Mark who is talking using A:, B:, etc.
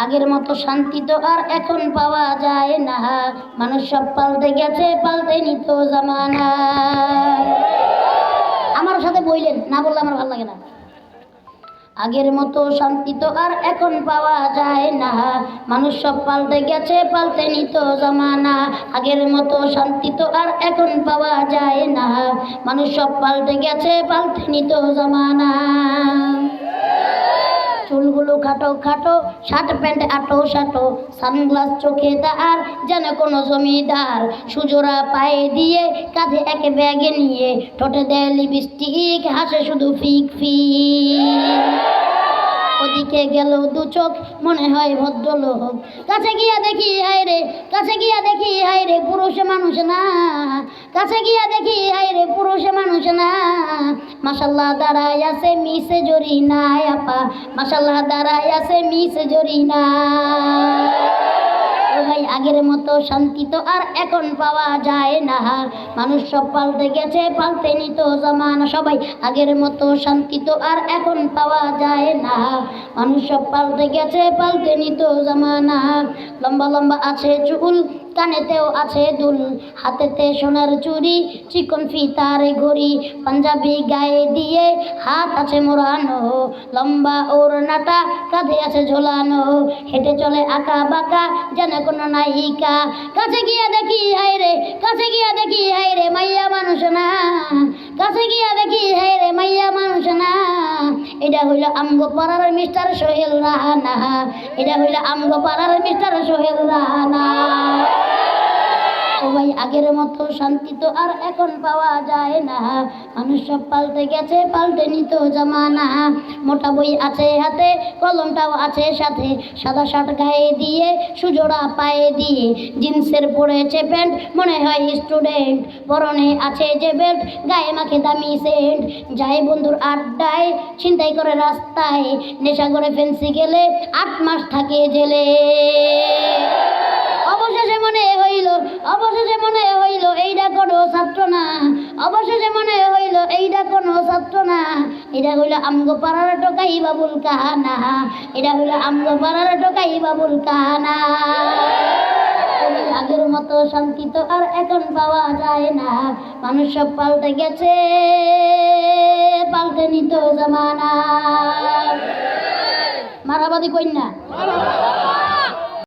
A: আগের মতো শান্তি তো আর এখন পাওয়া যায় না, মানুষ সব পাল্টে গেছে, পাল্টেনি তো জামানা। আমার সাথে বললেন না, বললে আমার ভালো লাগে না। আগের মতো শান্তি তো আর এখন পাওয়া যায় না, মানুষ সব পাল্টে গেছে, পাল্টেনি তো জামানা। আগের মতো শান্তি তো আর এখন পাওয়া যায় না, মানুষ সব পাল্টে গেছে, পাল্টেনি তো জামানা। চুলগুলো খাটো খাটো, শার্ট প্যান্ট আটো সাটো, সানগ্লাস চোখে তার যেন কোনো জমিদার, সুজোড়া পায়ে দিয়ে কাঁধে এক ব্যাগে নিয়ে, ঠোঁটে দেয় লিপস্টিক, হাসে শুধু ফিক ফিক। ওদিকে গেল দু চোখ, মনে হয় ভদ্রলোক, কাছে গিয়া দেখি হায় রে, কাছে গিয়া দেখি হায় রে, পুরুষ মানুষ না, কাছে গিয়া দেখি হায় রে, পুরুষ মানুষ না। মাশাল্লাহ দাঁড়ায় আছে মিসে জরিনা আপা, মাশাল্লাহ দাঁড়ায় আছে মিসে জরিনা। ও ভাই আগের মতো শান্তি তো আর এখন পাওয়া যায় না, মানুষ সব পাল্টে গেছে, পাল্টেনি তো জামানা। সবাই আগের মতো শান্তি তো আর এখন পাওয়া যায় না, মানুষ সব পাল্টে গেছে, পাল্টেনি তো জামানা। লম্বা লম্বা আছে চুল, কানেতেও আছে দুল, হাতেতে সোনার চুড়ি, চিকন ফিতার ঘড়ি, পাঞ্জাবি গায়ে দিয়ে হাত আছে মোড়ানো, লম্বা ওড়নাটা কাঁধে আছে ঝোলানো, হেঁটে চলে আঁকা বাঁকা যেন কোনো নায়িকা। কাছে গিয়া দেখি হায় রে, কাছে গিয়া দেখি হায় রে, মাইয়া মানুষ না, কাছে গিয়া দেখি হায় রে, মাইয়া মানুষ না। এটা হইল আমগো পাড়ার মিস্টার সোহেল রানা, এটা হইল আমগো পাড়ার মিস্টার সোহেল রানা। ও ভাই আগের মতো শান্তি তো আর এখন পাওয়া যায় না, মানুষ সব পাল্টে গেছে, পাল্টেনি তো জামানা। মোটা বই আছে হাতে, কলমটাও আছে সাথে, সাদা শার্ট গায়ে দিয়ে, সুজোড়া পায়ে দিয়ে, জিন্সের পরেছে প্যান্ট, মনে হয় স্টুডেন্ট, পরনে আছে যে বেল্ট, গায়ে মাখে দামি সেন্ট, যায় বন্ধুর আড্ডায়, ছিনতাই করে রাস্তায়, নেশা করে ফেন্সি গেলে 8 মাস থাকে জেলে। অবশেষে মনে হইল, অবশেষে মনে হইল এইটা কোনো ছাত্র না, অবশেষে মনে হইল এইটা কোনো ছাত্র না, এটা হইল আমগো পাড়ার টোকাই বাবুল কাহানা, এটা হইল আমগো পাড়ার টোকাই বাবুল কাহানা। আগের মতো শান্তি তো আর এখন পাওয়া যায় না, মানুষ সব পাল্টে গেছে, পাল্টেনি তো জামানা। মারাবাদি কন্যা